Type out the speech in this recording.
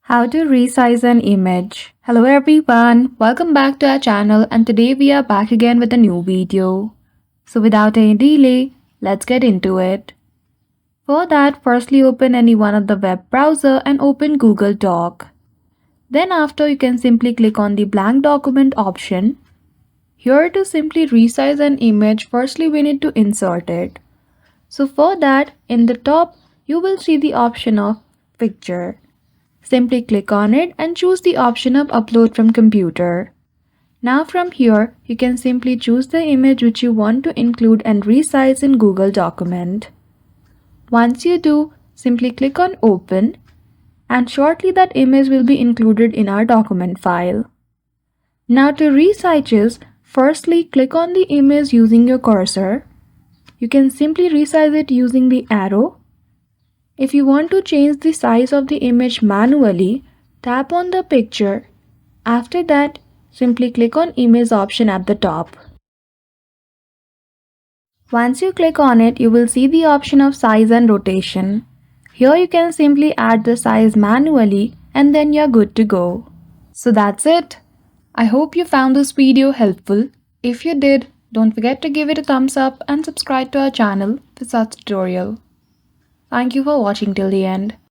How to resize an image. Hello everyone, welcome back to our channel and today we are back again with a new video. So without any delay, let's get into it. For that, firstly open any one of the web browser and open Google Doc. Then after you can simply click on the blank document option. Here to simply resize an image, firstly we need to insert it. So for that, in the top, you will see the option of picture. Simply click on it and choose the option of upload from computer. Now from here, you can simply choose the image which you want to include and resize in Google document. Once you do, simply click on open and shortly that image will be included in our document file. Now to resize, firstly click on the image using your cursor. You can simply resize it using the arrow. If you want to change the size of the image manually, tap on the picture. After that, simply click on image option at the top. Once you click on it, you will see the option of size and rotation. Here you can simply add the size manually and then you're good to go. So that's it. I hope you found this video helpful. If you did, don't forget to give it a thumbs up and subscribe to our channel for such tutorial. Thank you for watching till the end.